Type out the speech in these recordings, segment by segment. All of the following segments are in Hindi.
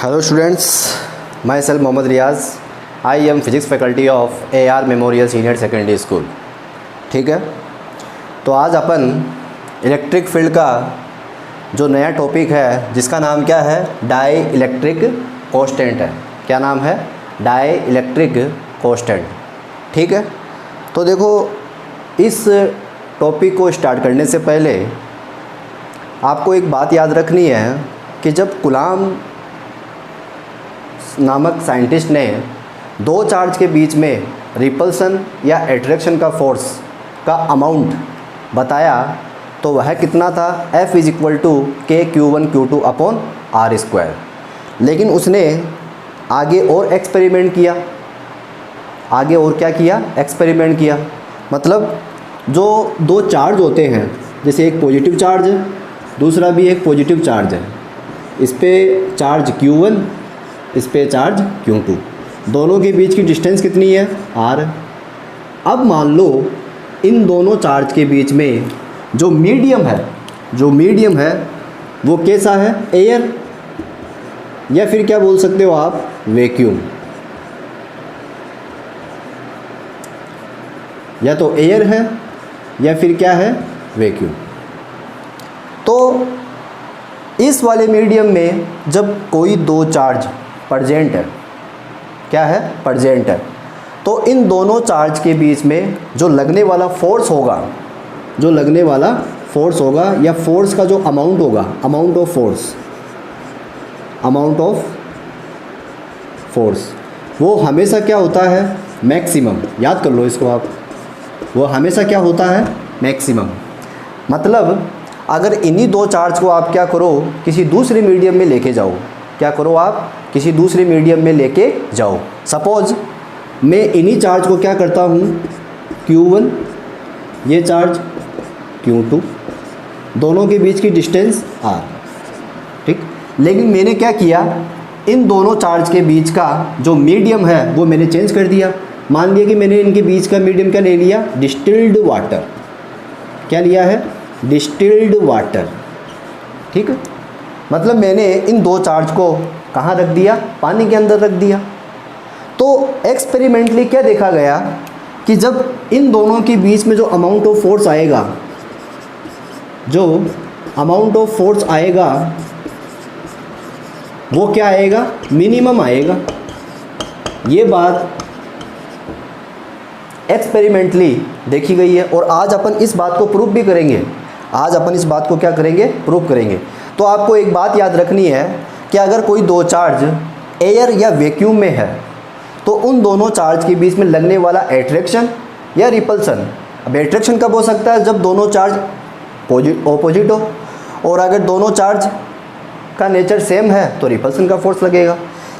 Hello students, myself Mohammad Riyaz. I am physics faculty of AR memorial senior secondary school. ठीक है, तो आज अपन इलेक्ट्रिक फील्ड का जो नया टॉपिक है जिसका नाम क्या है, डाई इलेक्ट्रिक कांस्टेंट है। क्या नाम है? Dielectric constant. ठीक है, तो देखो, इस टॉपिक को स्टार्ट करने से पहले आपको एक बात याद रखनी है कि जब कूलॉम नामक साइंटिस्ट ने दो चार्ज के बीच में रिपल्सन या एट्रैक्शन का फोर्स का अमाउंट बताया तो वह कितना था, F = KQ1Q2/R²। लेकिन उसने आगे और एक्सपेरिमेंट किया। आगे और क्या किया? एक्सपेरिमेंट किया। मतलब जो दो चार्ज होते हैं, जैसे एक पॉजिटिव चार्ज है, दूसरा भी एक पॉजिटिव चार्ज है, इस पे चार्ज Q1, इस पे चार्ज Q2, दोनों के बीच की डिस्टेंस कितनी है? R। अब मान लो इन दोनों चार्ज के बीच में जो मीडियम है वो कैसा है? एयर, या फिर क्या बोल सकते हो आप, वैक्यूम। या तो एयर है या फिर क्या है, वैक्यूम। तो इस वाले मीडियम में जब कोई दो चार्ज प्रेजेंट है, क्या है? प्रेजेंट है, तो इन दोनों चार्ज के बीच में जो लगने वाला फोर्स होगा, या फोर्स का जो अमाउंट होगा, अमाउंट ऑफ फोर्स, वो हमेशा क्या होता है? मैक्सिमम। याद कर लो इसको आप, वो हमेशा क्या होता है? मैक्सिमम। मतलब अगर इन्हीं दो चार्ज को आप क्या करो, किसी दूसरे मीडियम में लेके जाओ। क्या करो आप? किसी दूसरे मीडियम में लेके जाओ। सपोज मैं इन्हीं चार्ज को क्या करता हूँ, Q1, ये चार्ज Q2, दोनों के बीच की डिस्टेंस R। ठीक, लेकिन मैंने क्या किया, इन दोनों चार्ज के बीच का जो मीडियम है वो मैंने चेंज कर दिया। मान लिया कि मैंने इनके बीच का मीडियम क्या ले लिया? Distilled water. क्या लिया है? Distilled water. ठीक है, मतलब मैंने इन दो चार्ज को कहाँ रख दिया? पानी के अंदर रख दिया। तो एक्सपेरिमेंटली क्या देखा गया कि जब इन दोनों के बीच में जो अमाउंट ऑफ फोर्स आएगा, वो क्या आएगा? मिनिमम आएगा। ये बात एक्सपेरिमेंटली देखी गई है और आज अपन इस बात को प्रूव भी करेंगे। आज अपन इस बात को क्या करेंगे? प्रूव करेंगे। तो आपको एक बात याद रखनी है कि अगर कोई दो चार्ज एयर या वैक्यूम में है तो उन दोनों चार्ज के बीच में लगने वाला एट्रैक्शन या रिपल्सन, अब एट्रैक्शन कब हो सकता है? जब दोनों चार्ज ऑपोजिट हो, और अगर दोनों चार्ज का नेचर सेम है तो रिपल्सन का फोर्स लगेगा।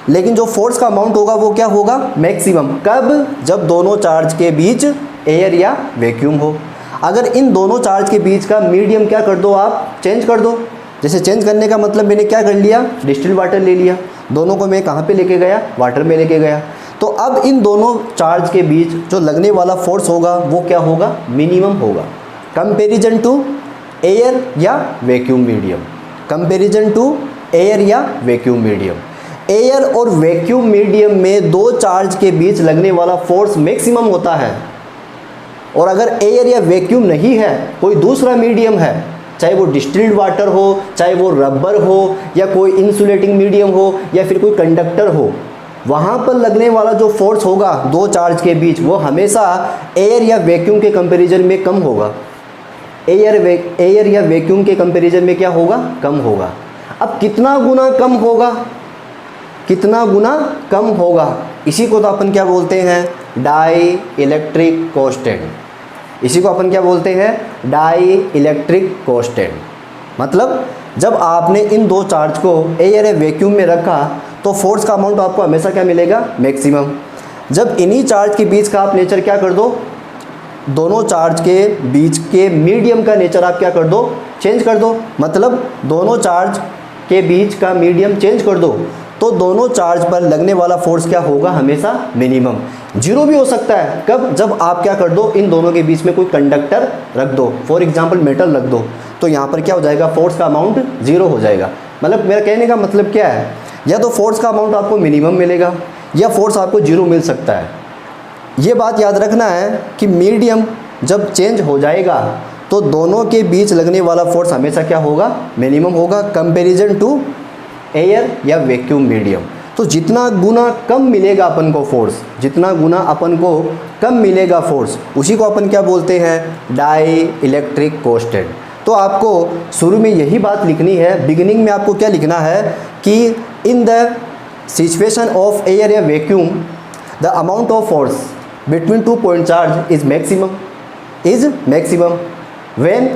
लेकिन जो फोर्स का अमाउंट होगा वो क्या होगा? मैक्सिमम। कब? जब दोनों चार्ज के बीच एयर या वैक्यूम हो। अगर इन दोनों चार्ज के बीच का मीडियम क्या कर दो आप? चेंज कर दो। जैसे चेंज करने का मतलब मैंने क्या कर लिया? डिस्टिल्ड वाटर ले लिया। दोनों को मैं कहाँ पे लेके गया? वाटर में लेके गया। तो अब इन दोनों चार्ज के बीच जो लगने वाला फोर्स होगा वो क्या होगा? मिनिमम होगा, कंपेरिजन टू एयर या vacuum medium. Comparison to air या वैक्यूम मीडियम। एयर और वैक्यूम मीडियम में दो चार्ज के बीच लगने वाला फोर्स मैक्सिमम होता है। और अगर एयर या वैक्यूम नहीं है, कोई दूसरा मीडियम है, चाहे वो डिस्टिल्ड वाटर हो, चाहे वो रबर हो, या कोई इंसुलेटिंग मीडियम हो, या फिर कोई कंडक्टर हो, वहाँ पर लगने वाला जो फोर्स होगा दो चार्ज के बीच वो हमेशा एयर या वैक्यूम के कंपैरिजन में कम होगा। एयर या वैक्यूम के कंपैरिजन में क्या होगा? कम होगा। अब कितना गुना कम होगा? कितना गुना कम होगा? इसी को तो अपन क्या बोलते हैं? Dielectric constant. इसी को अपन क्या बोलते हैं? Dielectric constant. मतलब जब आपने इन दो चार्ज को एयर या वैक्यूम में रखा तो फोर्स का अमाउंट आपको हमेशा क्या मिलेगा? मैक्सिमम। जब इन्हीं चार्ज के बीच का आप नेचर क्या कर दो? दोनों चार्ज के बीच के मीडियम का नेचर आप क्या कर दो? चेंज कर दो। मतलब दोनों चार्ज के बीच का मीडियम चेंज कर दो तो दोनों चार्ज पर लगने वाला फोर्स क्या होगा? हमेशा मिनिमम। जीरो भी हो सकता है। कब? जब आप क्या कर दो? इन दोनों के बीच में कोई कंडक्टर रख दो, फॉर एग्जांपल मेटल रख दो, तो यहाँ पर क्या हो जाएगा? फोर्स का अमाउंट जीरो हो जाएगा। मतलब मेरा कहने का मतलब क्या है या तो फोर्स का अमाउंट आपको मिनिमम मिलेगा या फोर्स आपको जीरो मिल सकता है। ये बात याद रखना है कि मीडियम जब चेंज हो जाएगा तो दोनों के बीच लगने वाला फोर्स हमेशा क्या होगा, मिनिमम होगा, कंपैरिजन टू एयर या वैक्यूम मीडियम। तो जितना गुना कम मिलेगा अपन को फोर्स, जितना गुना अपन को कम मिलेगा फोर्स, उसी को अपन क्या बोलते हैं, डाई इलेक्ट्रिक कांस्टेंट। तो आपको शुरू में यही बात लिखनी है, बिगिनिंग में आपको क्या लिखना है कि in the situation of air या vacuum the amount of force between two point charge is maximum when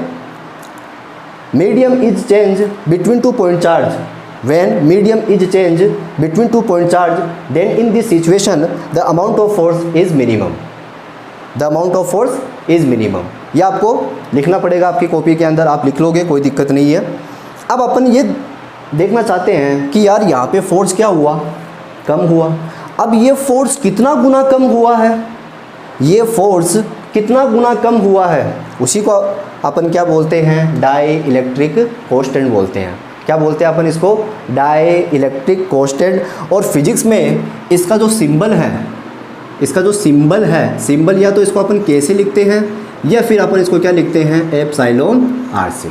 medium is change between two point charge, when medium is changed between two point charge, then in this situation the amount of force is minimum, the amount of force is minimum। ये आपको लिखना पड़ेगा आपकी कॉपी के अंदर, आप लिख लोगे, कोई दिक्कत नहीं है। अब अपन ये देखना चाहते हैं कि यार यहाँ पे फोर्स क्या हुआ, कम हुआ। अब ये फोर्स कितना गुना कम हुआ है, ये फोर्स कितना गुना कम हुआ है, उसी को अपन क्या बोलते हैं, डाई इलेक्ट्रिक कांस्टेंट बोलते हैं। क्या बोलते हैं अपन इसको, डाई इलेक्ट्रिक कांस्टेंट। और फिजिक्स में इसका जो सिंबल है, इसका जो सिंबल है, सिंबल या तो इसको अपन के से लिखते हैं या फिर अपन इसको क्या लिखते हैं, एप्सिलॉन आर से।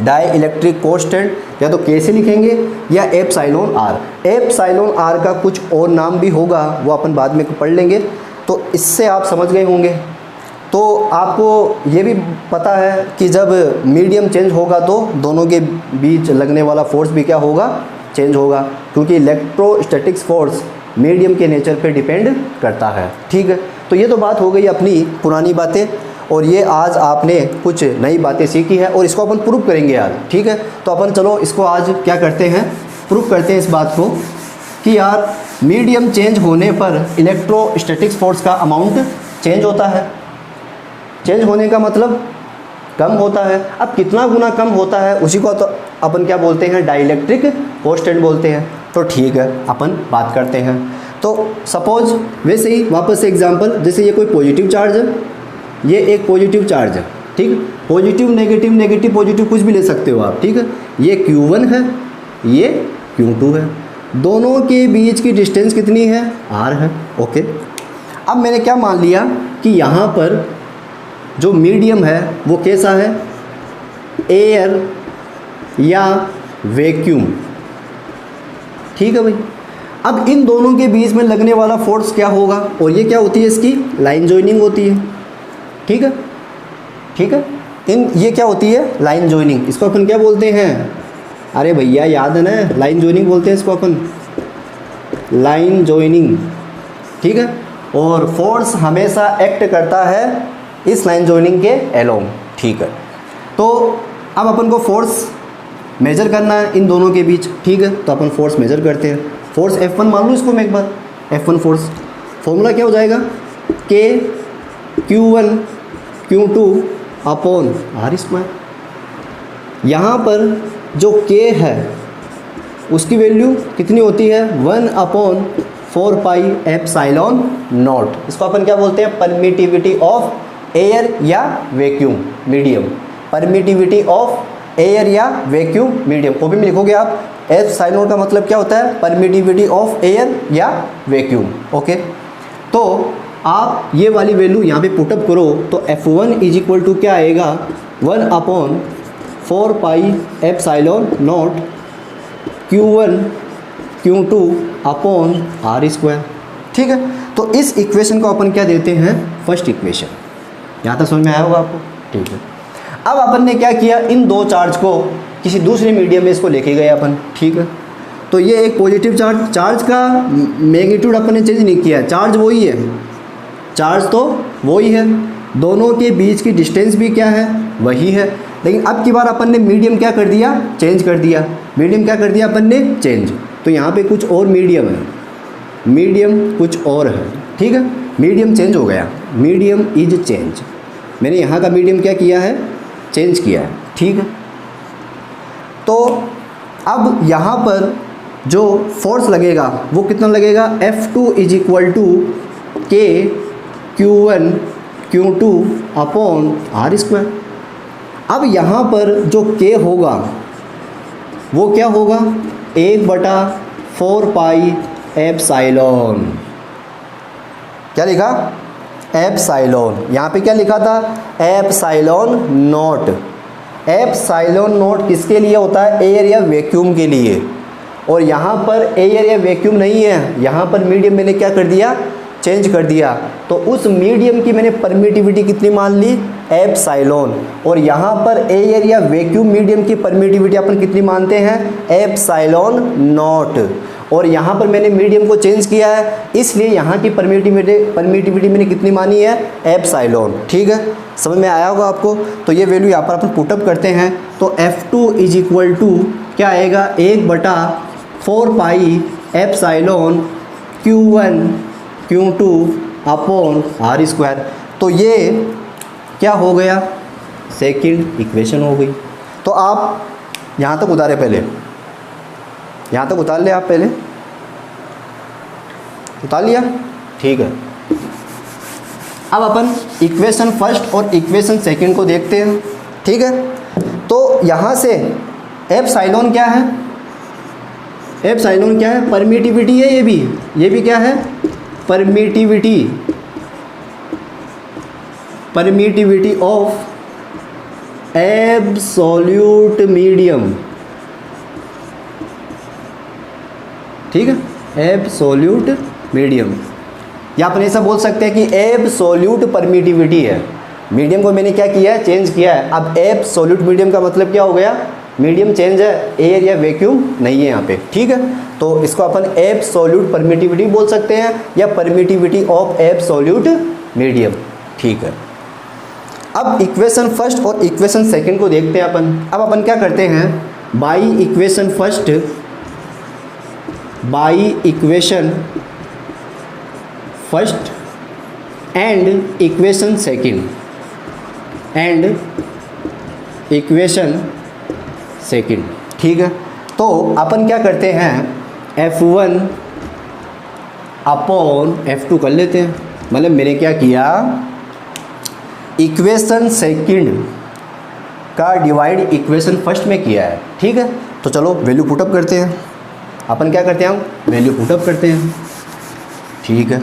डाई इलेक्ट्रिक कांस्टेंट या तो के से लिखेंगे या एप्सिलॉन आर। एप्सिलॉन आर का कुछ और नाम भी होगा, वो अपन बाद में पढ़ लेंगे। तो इससे आप समझ गए होंगे। तो आपको ये भी पता है कि जब मीडियम चेंज होगा तो दोनों के बीच लगने वाला फोर्स भी क्या होगा, चेंज होगा, क्योंकि इलेक्ट्रोस्टैटिक्स फोर्स मीडियम के नेचर पे डिपेंड करता है। ठीक है, तो ये तो बात हो गई अपनी पुरानी बातें, और ये आज आपने कुछ नई बातें सीखी है और इसको अपन प्रूव करेंगे आज। ठीक है, तो अपन चलो इसको आज क्या करते हैं, प्रूव करते हैं इस बात को कि यार मीडियम चेंज होने पर इलेक्ट्रोस्टैटिक्स फोर्स का अमाउंट चेंज होता है। चेंज होने का मतलब कम होता है। अब कितना गुना कम होता है उसी को तो अपन क्या बोलते हैं, डाइलेक्ट्रिक कांस्टेंट बोलते हैं। तो ठीक है, अपन बात करते हैं। तो सपोज वैसे ही वापस से एग्जांपल, जैसे ये कोई पॉजिटिव चार्ज है, ये एक पॉजिटिव चार्ज है। ठीक, पॉजिटिव नेगेटिव, नेगेटिव पॉजिटिव कुछ भी ले सकते हो आप। ठीक है, ये Q1 है, ये Q2 है, दोनों के बीच की डिस्टेंस कितनी है, R है। ओके, अब मैंने क्या मान लिया कि यहाँ पर जो मीडियम है वो कैसा है, एयर या वैक्यूम। ठीक है भाई, अब इन दोनों के बीच में लगने वाला फोर्स क्या होगा, और ये क्या होती है, इसकी लाइन जॉइनिंग होती है। ठीक है, ठीक है, ये क्या होती है, लाइन जॉइनिंग। इसको अपन क्या बोलते हैं, अरे भैया याद है ना, लाइन जॉइनिंग बोलते हैं इसको अपन, लाइन जॉइनिंग। ठीक है, और फोर्स हमेशा एक्ट करता है इस लाइन जॉइनिंग के अलोंग। ठीक है, तो अब अपन को फोर्स मेजर करना है इन दोनों के बीच। ठीक है, तो अपन फोर्स मेजर करते हैं। फोर्स F1 मान लो इसको मैं एक बार, F1 फोर्स, फॉर्मूला क्या हो जाएगा, K Q1 Q2 upon R square. यहाँ पर जो K है उसकी वैल्यू कितनी होती है, 1/4 पाई एप्सिलॉन नॉट। इसको अपन क्या बोलते हैं, परमिटिविटी ऑफ एयर या vacuum medium, permittivity of air या वैक्यूम मीडियम। कॉपी में लिखोगे आप, एप्सिलॉन का मतलब क्या होता है, परमिटिविटी ऑफ एयर या वैक्यूम। ओके, तो आप ये वाली वैल्यू यहाँ पे पुटअप करो तो F1 इज इक्वल टू क्या आएगा, 1/4 pi epsilon not Q1 Q2 upon R square. ठीक है, तो इस इक्वेशन को अपन क्या देते हैं, फर्स्ट इक्वेशन। यहाँ तक समझ में आया होगा आपको। ठीक है, अब अपन ने क्या किया, इन दो चार्ज को किसी दूसरे मीडियम में इसको लेके गए अपन। ठीक है, तो ये एक पॉजिटिव चार्ज, चार्ज का मैग्नीट्यूड अपन ने चेंज नहीं किया, चार्ज वही है, चार्ज तो वही है, दोनों के बीच की डिस्टेंस भी क्या है, वही है। लेकिन अब की बार अपन ने मीडियम क्या कर दिया, चेंज कर दिया। मीडियम क्या कर दिया अपन ने, चेंज। तो यहाँ पे कुछ और मीडियम है, मीडियम कुछ और है। ठीक है, मीडियम चेंज हो गया, मीडियम इज चेंज। मैंने यहाँ का मीडियम क्या किया है, चेंज किया है। ठीक है, तो अब यहाँ पर जो फोर्स लगेगा वो कितना लगेगा, F2 is equal to K Q1 Q2 upon R square. अब यहाँ पर जो K होगा वो क्या होगा, 1/4 पाई एप्साइलॉन। क्या लिखा? एप्साइलॉन। यहाँ पे क्या लिखा था? Epsilon not. एप्साइलॉन नॉट किसके लिए होता है? एयर या वैक्यूम के लिए। और यहाँ पर एयर या वैक्यूम नहीं है, यहाँ पर मीडियम मैंने क्या कर दिया? चेंज कर दिया। तो उस मीडियम की मैंने परमिटिविटी कितनी मान ली? एप्साइलॉन। और यहाँ पर एयर या वैक्यूम मीडियम की परमिटिविटी अपन कितनी मानते हैं? Epsilon not. और यहाँ पर मैंने मीडियम को चेंज किया है, इसलिए यहाँ की परमिटिविटी मैंने कितनी मानी है? एप्साइलॉन। ठीक है, समझ में आया होगा आपको। तो ये वैल्यू यहाँ पर अपन पुटअप करते हैं। तो F2 इज इक्वल टू क्या आएगा? 1/4 pi epsilon Q1 Q2 upon R square. तो ये क्या हो गया? सेकंड इक्वेशन हो गई। तो आप यहाँ तक उतारे, पहले यहाँ तक उतार ले, आप पहले उतार लिया? ठीक है। अब अपन इक्वेशन फर्स्ट और इक्वेशन सेकंड को देखते हैं। ठीक है, तो यहाँ से एप्साइलॉन क्या है? एप्साइलॉन क्या है? परमिटिविटी है। ये भी क्या है? Permittivity of absolute medium. ठीक है, एब्सोल्यूट मीडियम, या अपन ऐसा बोल सकते हैं कि एब्सोल्यूट परमिटिविटी है। मीडियम को मैंने क्या किया है? चेंज किया है। अब एब्सोल्यूट मीडियम का मतलब क्या हो गया? मीडियम चेंज है, एयर या वैक्यूम नहीं है यहाँ पे। ठीक है, तो इसको अपन एब्सोल्यूट परमिटिविटी बोल सकते हैं या परमिटिविटी ऑफ एब्सोल्यूट मीडियम। ठीक है, अब इक्वेशन फर्स्ट और इक्वेशन सेकंड को देखते हैं अपन। अब अपन क्या करते हैं? By equation first and equation second. ठीक है, तो अपन क्या करते हैं? F1 अपॉन F2 कर लेते हैं। मतलब मैंने क्या किया? इक्वेशन सेकंड का डिवाइड इक्वेशन फर्स्ट में किया है। ठीक है, तो चलो वैल्यू पुटअप करते हैं। अपन क्या करते हैं? वैल्यू पुटअप करते हैं। ठीक है,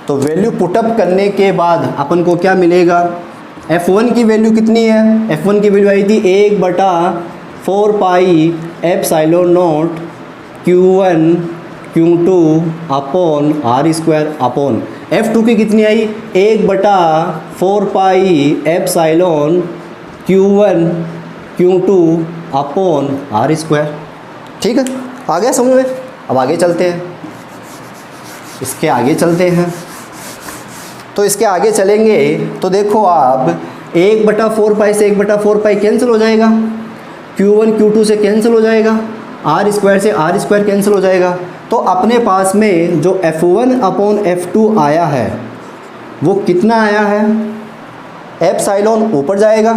तो वैल्यू पुटअप करने के बाद अपन को क्या मिलेगा? F1 की वैल्यू कितनी है? F1 की वैल्यू आई थी 1/4 pi epsilon naught Q1 Q2 upon R square upon F2 की कितनी आई? 1/4 pi epsilon Q1 Q2 upon R square. ठीक है, आ गया समझ में? अब आगे चलते हैं, इसके आगे चलते हैं। तो इसके आगे चलेंगे तो देखो आप 1/4 पाई से 1/4 पाई कैंसिल हो जाएगा, Q1 Q2 से कैंसिल हो जाएगा, R स्क्वायर से R स्क्वायर कैंसिल हो जाएगा। तो अपने पास में जो F1 अपॉन F2 आया है वो कितना आया है? एप्साइलॉन ऊपर जाएगा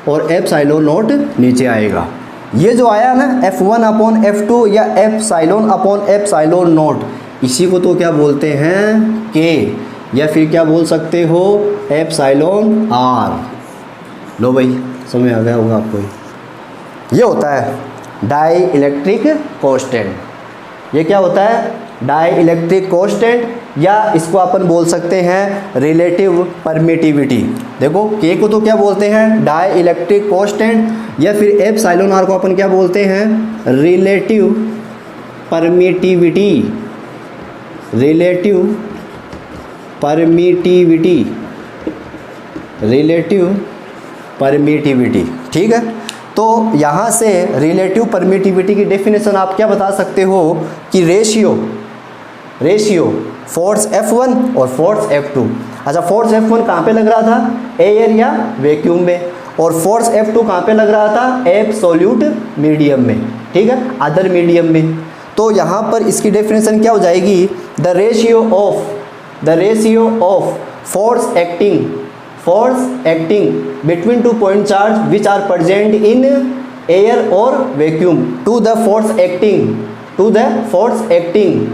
और एप्साइलॉन नॉट नीचे आएगा। ये जो आया ना F1 अपॉन F2 या एप्साइलॉन अपॉन एप्साइलॉन नॉट, इसी को तो क्या बोलते हैं? K, या फिर क्या बोल सकते हो? Epsilon R। लो भाई, समझ आ गया होगा आपको। ये होता है डाई इलेक्ट्रिक कांस्टेंट। ये क्या होता है? डाई इलेक्ट्रिक कांस्टेंट, या इसको अपन बोल सकते हैं रिलेटिव परमिटिविटी। देखो K को तो क्या बोलते हैं? डाई इलेक्ट्रिक कांस्टेंट, या फिर एप्सिलॉन R को अपन क्या बोलते हैं? Relative permittivity. Relative permittivity. ठीक है, तो यहाँ से रिलेटिव परमिटिविटी की डेफिनेशन आप क्या बता सकते हो कि रेशियो फोर्स F1 और फोर्स F2। अच्छा, फोर्स F1 कहाँ पे लग रहा था? एयर या वैक्यूम में। और फोर्स F2 कहाँ पे लग रहा था? एब्सोल्यूट मीडियम में। ठीक है, अदर मीडियम में। तो यहाँ पर इसकी डेफिनेशन क्या हो जाएगी? The ratio of force acting between 2 point charge which are present in air और vacuum to the force acting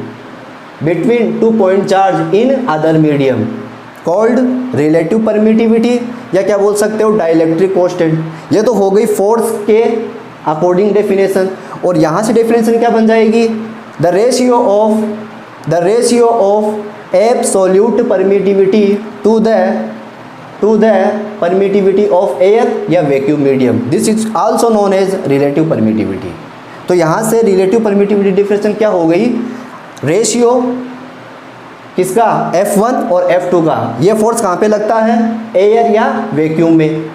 between 2 point charge in other medium called relative permittivity, या क्या बोल सकते हो? Dielectric constant. ये तो हो गई फोर्स के अकॉर्डिंग डेफिनेशन। और यहाँ से डेफिनेशन क्या बन जाएगी, the ratio of absolute permittivity to the permittivity of air या vacuum medium, this is also known as relative permittivity. तो यहाँ से रिलेटिव परमिटिविटी डेफिनेशन क्या हो गई, रेशियो किसका, F1 और F2 का, ये फोर्स कहाँ पे लगता है, एयर या वैक्यूम में,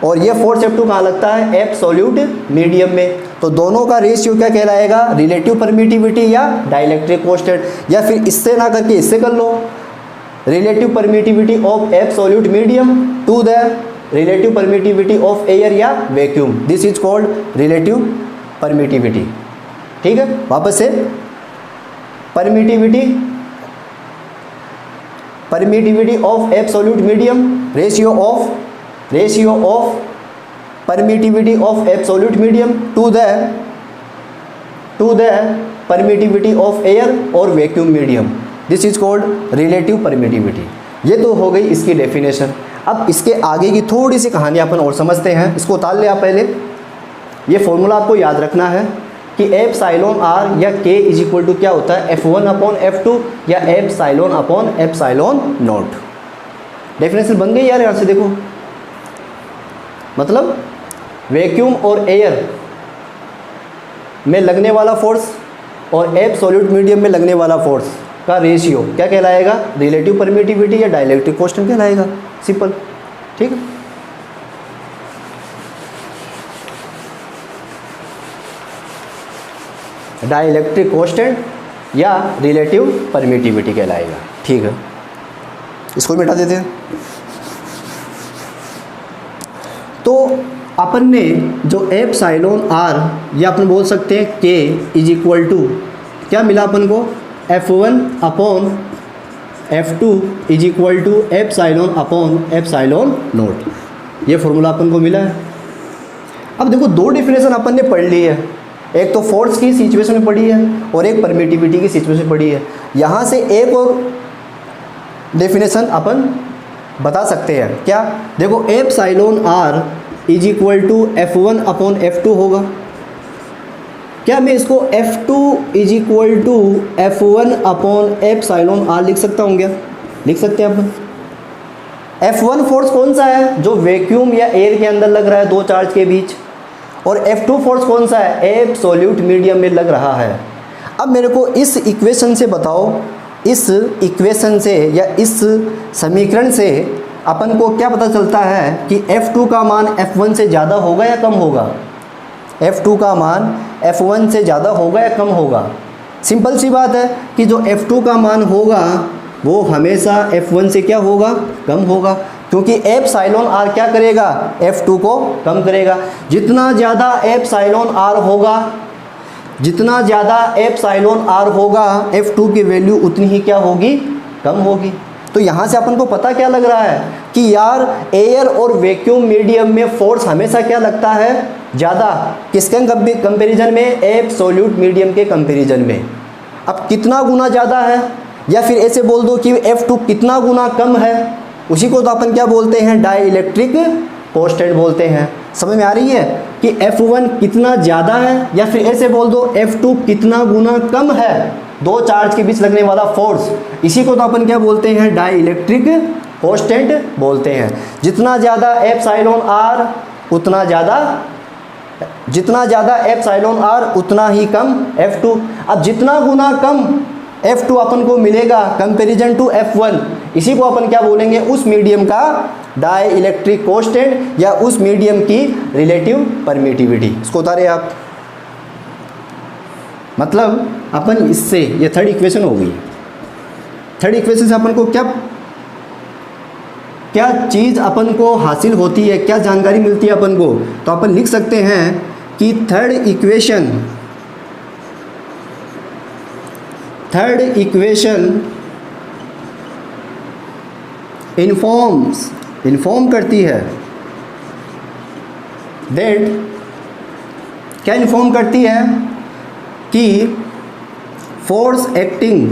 और ये फोर्स F2 कहाँ लगता है, एब्सोल्यूट मीडियम में। तो दोनों का रेशियो क्या कहलाएगा, रिलेटिव परमिटिविटी या डाइलेक्ट्रिक कांस्टेंट, या फिर इससे ना करके इससे कर लो, relative permittivity of absolute medium to the relative permittivity of air या vacuum, this is called relative permittivity. ठीक है, वापस से permittivity of absolute medium, ratio of permittivity of absolute medium to the permittivity of air और vacuum medium, this is called relative permittivity. ये तो हो गई इसकी डेफिनेशन। अब इसके आगे की थोड़ी सी कहानी अपन और समझते हैं, इसको उतार ले आप पहले। ये फॉर्मूला आपको याद रखना है कि एप्साइलॉन आर या के इज इक्वल टू क्या होता है, F1 अपॉन F2 या epsilon upon epsilon not. Definition बन गई यार, यहाँ से देखो, मतलब वैक्यूम और एयर में लगने वाला फोर्स और एब्सोल्यूट मीडियम में लगने वाला फोर्स का रेशियो क्या कहलाएगा, रिलेटिव परमिटिविटी या डाइलेक्ट्रिक कांस्टेंट कहलाएगा, सिंपल। ठीक है, डाइलेक्ट्रिक कांस्टेंट या रिलेटिव परमिटिविटी कहलाएगा। ठीक है, इसको मिटा देते हैं। तो अपन ने जो एप्साइलॉन आर या अपन बोल सकते हैं के इज इक्वल टू क्या मिला अपन को, F1 upon F2 is equal to epsilon upon epsilon naught, ये फॉर्मूला अपन को मिला है। अब देखो, दो डेफिनेशन अपन ने पढ़ ली है, एक तो फोर्स की सिचुएशन में पढ़ी है और एक परमिटिविटी की सिचुएशन में पढ़ी है। यहाँ से एक और डेफिनेशन अपन बता सकते हैं, क्या, देखो epsilon R is equal to F1 upon F2 होगा। क्या मैं इसको F2 is equal to F1 upon epsilon R लिख सकता हूँ क्या, लिख सकते हैं अपन। F1 फोर्स कौन सा है, जो वैक्यूम या एयर के अंदर लग रहा है दो चार्ज के बीच, और F2 फोर्स कौन सा है, एब्सोल्यूट मीडियम में लग रहा है। अब मेरे को इस इक्वेशन से बताओ, इस इक्वेशन से या इस समीकरण से अपन को क्या पता चलता है कि F2 का मान F1 से ज़्यादा होगा या कम होगा, F2 का मान F1 से ज़्यादा होगा या कम होगा। सिंपल सी बात है कि जो F2 का मान होगा वो हमेशा F1 से क्या होगा, कम होगा, क्योंकि एप्साइलॉन आर क्या करेगा, F2 को कम करेगा। जितना ज़्यादा एप्साइलॉन आर होगा, जितना ज़्यादा एप्साइलॉन आर होगा, F2 की वैल्यू उतनी ही क्या होगी, कम होगी। तो यहाँ से अपन को पता क्या लग रहा है कि यार एयर और वैक्यूम मीडियम में फोर्स हमेशा क्या लगता है, ज़्यादा, किसके कंपैरिजन में, एब्सोल्यूट मीडियम के कंपैरिजन में। अब कितना गुना ज़्यादा है, या फिर ऐसे बोल दो कि F2 कितना गुना कम है, उसी को तो अपन क्या बोलते हैं, डाइलेक्ट्रिक कांस्टेंट बोलते हैं। समझ में आ रही है कि F1 कितना ज़्यादा है, या फिर ऐसे बोल दो F2 कितना गुना कम है, दो चार्ज के बीच लगने वाला फोर्स, इसी को तो अपन क्या बोलते हैं, डाइलेक्ट्रिक कांस्टेंट बोलते हैं। जितना ज़्यादा एप्साइलॉन आर उतना ज़्यादा, जितना ज़्यादा एप्साइलॉन आर उतना ही कम F2। अब जितना गुना कम F2 अपन को मिलेगा कंपैरिजन टू F1, इसी को अपन क्या बोलेंगे, उस मीडियम का डाइलेक्ट्रिक कांस्टेंट या उस मीडियम की रिलेटिव परमिटिविटी। इसको उतारे आप, मतलब अपन इससे, ये थर्ड इक्वेशन हो गई। थर्ड इक्वेशन से अपन को क्या क्या चीज़ अपन को हासिल होती है, क्या जानकारी मिलती है अपन को, तो अपन लिख सकते हैं कि थर्ड इक्वेशन इन्फॉर्म करती है दैट, क्या इन्फॉर्म करती है कि force acting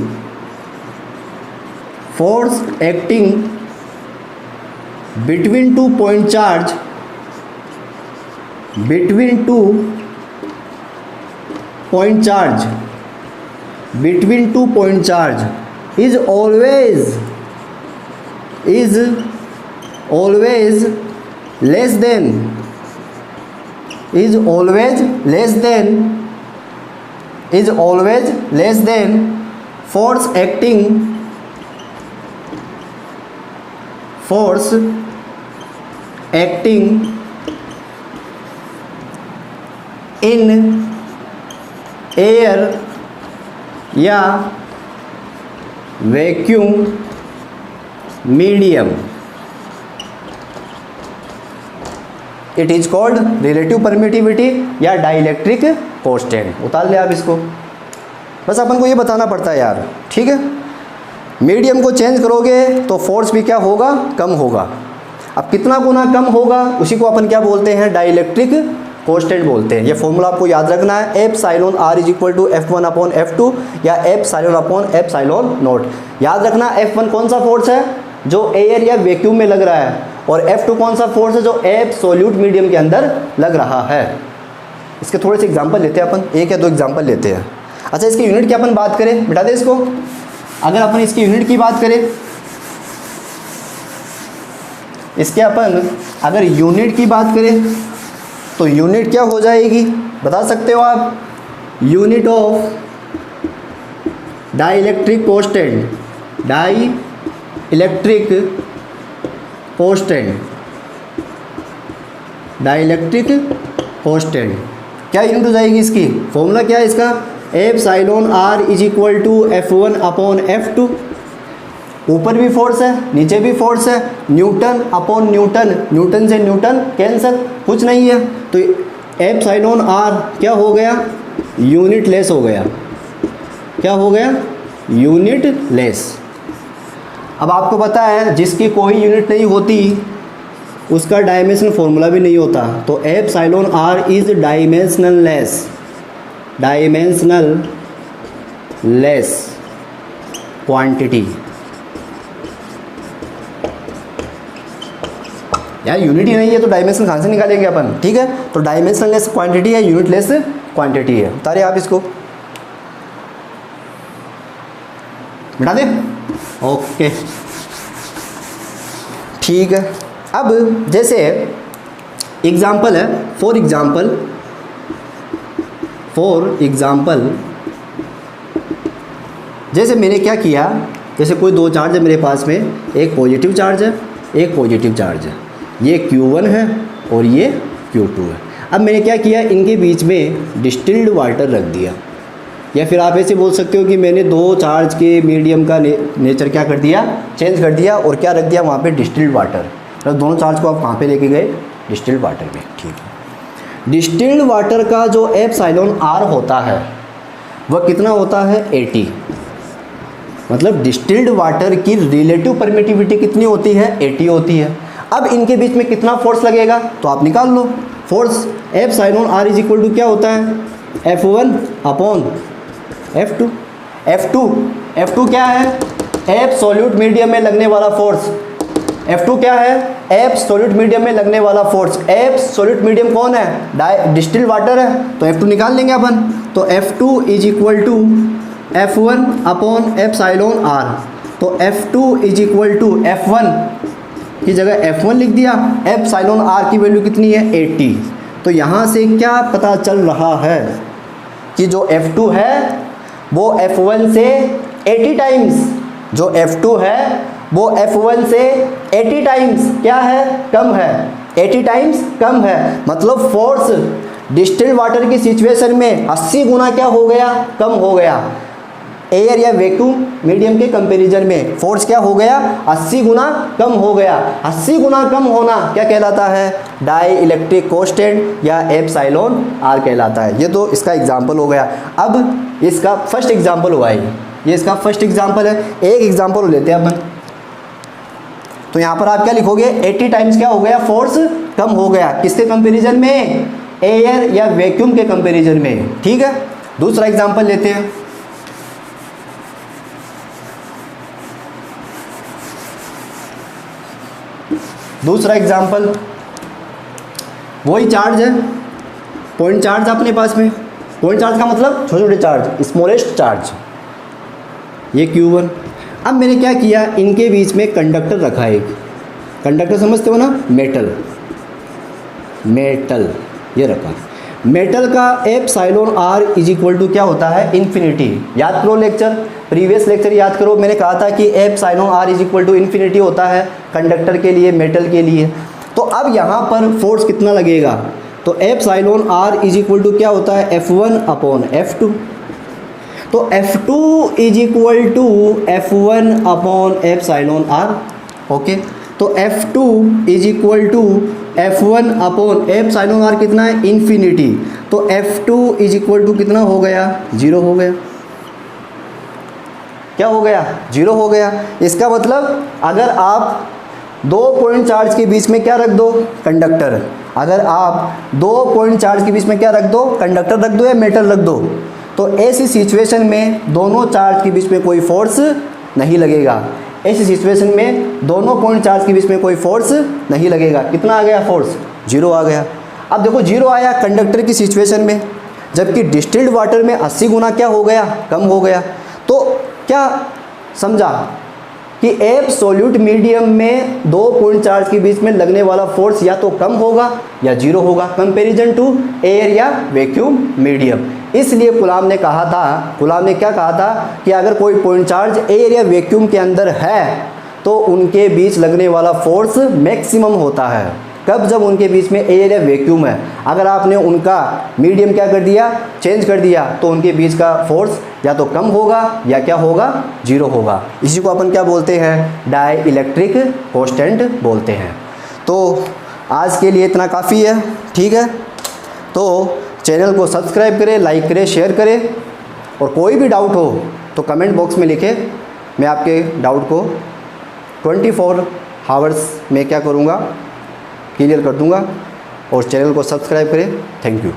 between two point charge, between two point charge between 2 point charge is always less than force acting in air या vacuum medium. It is called relative permittivity या डाइलेक्ट्रिक कांस्टेंट. उतार ले आप इसको. बस अपन को ये बताना पड़ता है यार, ठीक है. मीडियम को चेंज करोगे तो फोर्स भी क्या होगा, कम होगा. अब कितना गुना कम होगा उसी को अपन क्या बोलते हैं, डाइलेक्ट्रिक कांस्टेंट बोलते हैं. ये फॉर्मूला आपको याद रखना है, epsilon R is equal to F1 upon F2 या एप्सिलॉन अपॉन एप्सिलॉन नॉट. याद रखना F1 कौन सा फोर्स है, जो एयर या वैक्यूम में लग रहा है, और F2 कौन सा फोर्स है, जो एब्सोल्यूट मीडियम के अंदर लग रहा है. इसके थोड़े से एग्जांपल लेते हैं अपन, एक या दो एग्जांपल लेते हैं. अच्छा, इसकी यूनिट की अपन बात करें, बिठा दे इसको. अगर अपन इसकी यूनिट की बात करें, इसके अपन अगर यूनिट की बात करें तो यूनिट क्या हो जाएगी, बता सकते हो आप. Unit of dielectric constant, dielectric constant क्या यूनिट हो जाएगी इसकी. फॉर्मूला क्या है इसका, epsilon R is equal to F1 upon F2. ऊपर भी फोर्स है, नीचे भी फोर्स है, न्यूटन अपॉन न्यूटन, न्यूटन से न्यूटन कैंसिल, कुछ नहीं है. तो एप्सिलॉन आर क्या हो गया, यूनिट लेस हो गया. क्या हो गया, यूनिट लेस. अब आपको पता है जिसकी कोई यूनिट नहीं होती उसका डायमेंशन फॉर्मूला भी नहीं होता. तो epsilon R is dimensionless quantity. यार यूनिट ही नहीं है तो डायमेंशन कहाँ से निकालेंगे अपन, ठीक है. तो डायमेंशन लेस क्वांटिटी है, यूनिट लेस क्वांटिटी है. उतारे आप इसको, मिटा दे. ओके, ठीक है. अब जैसे एग्जाम्पल है, फॉर एग्जाम्पल जैसे मैंने क्या किया, जैसे कोई दो चार्ज है मेरे पास में, एक पॉजिटिव चार्ज है, एक पॉजिटिव चार्ज है. ये Q1 है और ये Q2 है. अब मैंने क्या किया, इनके बीच में डिस्टिल्ड वाटर रख दिया. या फिर आप ऐसे बोल सकते हो कि मैंने दो चार्ज के मीडियम का नेचर क्या कर दिया, चेंज कर दिया, और क्या रख दिया वहाँ पे, डिस्टिल्ड वाटर. तो दोनों चार्ज को आप कहाँ पे लेके गए, डिस्टिल्ड वाटर में, ठीक है. डिस्टिल्ड वाटर का जो एप्सिलॉन आर होता है वह कितना होता है, 80. मतलब डिस्टिल्ड वाटर की रिलेटिव परमिटिविटी कितनी होती है, 80 होती है. अब इनके बीच में कितना फोर्स लगेगा तो आप निकाल लो. Force epsilon R is equal to क्या होता है, F1 अपॉन F2. F2 क्या है, एब्सोल्यूट मीडियम में लगने वाला फोर्स. F2 क्या है, एब्सोल्यूट मीडियम में लगने वाला फोर्स. एब्सोल्यूट मीडियम कौन है, डिस्टिल्ड वाटर है. तो F2 निकाल लेंगे अपन. तो F2 is equal to F1 upon epsilon R. तो F2 is equal to F1 की जगह F1 लिख दिया. एप्सिलॉन आर की वैल्यू कितनी है, 80. तो यहाँ से क्या पता चल रहा है कि जो F2 है वो F1 से 80 टाइम्स, जो F2 है वो F1 से 80 टाइम्स क्या है, कम है. 80 टाइम्स कम है. मतलब फोर्स डिस्टिल्ड वाटर की सिचुएशन में 80 गुना क्या हो गया, कम हो गया. एयर या वैक्यूम मीडियम के कंपैरिजन में फोर्स क्या हो गया, 80 गुना कम हो गया. 80 गुना कम होना क्या कहलाता है, डाई इलेक्ट्रिक कांस्टेंट या एप्सिलॉन आर कहलाता है. ये तो इसका एग्जांपल हो गया. अब इसका फर्स्ट एग्जांपल हुआ ये इसका फर्स्ट एग्जांपल है. एक एग्जांपल लेते हैं अपन. तो यहाँ पर आप क्या लिखोगे, 80 टाइम्स क्या हो गया, फोर्स कम हो गया. किसके कंपेरिजन में, एयर या वैक्यूम के कंपेरिजन में, ठीक है. दूसरा एग्जांपल लेते हैं. दूसरा एग्जाम्पल, वही चार्ज है, पॉइंट चार्ज अपने पास में, पॉइंट चार्ज का मतलब छोटे छोटे चार्ज, स्मॉलेस्ट चार्ज, ये Q1। अब मैंने क्या किया, इनके बीच में कंडक्टर रखा है, एक कंडक्टर समझते हो ना, मेटल ये रखा। मेटल का epsilon R is equal to क्या होता है, इन्फिनिटी। याद करो लेक्चर, प्रीवियस लेक्चर याद करो, मैंने कहा था कि epsilon R is equal to infinity होता है कंडक्टर के लिए, मेटल के लिए। तो अब यहाँ पर फोर्स कितना लगेगा, तो epsilon R is equal to क्या होता है, F1 अपॉन F2। तो F2 is equal to F1 upon epsilon R. Okay, तो F2 is equal to F1 upon epsilon R कितना है, इन्फिनिटी। तो F2 इज इक्वल टू कितना हो गया, 0 हो गया। क्या हो गया, 0 हो गया। इसका मतलब अगर आप 2 पॉइंट चार्ज के बीच में क्या रख दो, कंडक्टर, अगर आप 2 पॉइंट चार्ज के बीच में क्या रख दो, कंडक्टर रख दो या मेटल रख दो, तो ऐसी सिचुएशन में दोनों चार्ज के बीच में कोई फोर्स नहीं लगेगा। ऐसी सिचुएशन में दोनों पॉइंट चार्ज के बीच में कोई फोर्स नहीं लगेगा। कितना आ गया फोर्स, 0 आ गया। अब देखो 0 आया कंडक्टर की सिचुएशन में, जबकि डिस्टिल्ड वाटर में 80 गुना क्या हो गया, कम हो गया। तो क्या समझा कि एब्सोल्यूट मीडियम में 2 पॉइंट चार्ज के बीच में लगने वाला फोर्स या तो कम होगा या 0 होगा, कंपैरिजन टू एयर या वैक्यूम मीडियम। इसलिए गुलाम ने कहा था, गुलाम ने क्या कहा था कि अगर कोई पॉइंट चार्ज एयर या वैक्यूम के अंदर है तो उनके बीच लगने वाला फोर्स मैक्सिमम होता है। कब, जब उनके बीच में एयर या वैक्यूम है। अगर आपने उनका मीडियम क्या कर दिया, चेंज कर दिया, तो उनके बीच का फोर्स या तो कम होगा या क्या होगा, 0 होगा। इसी को अपन क्या बोलते हैं, डाई इलेक्ट्रिक कांस्टेंट बोलते हैं। तो आज के लिए इतना काफ़ी है, ठीक है। तो चैनल को सब्सक्राइब करें, लाइक करें, शेयर करें, और कोई भी डाउट हो तो कमेंट बॉक्स में लिखें। मैं आपके डाउट को 24 आवर्स में क्या करूँगा, क्लियर कर दूँगा। और चैनल को सब्सक्राइब करें। Thank you.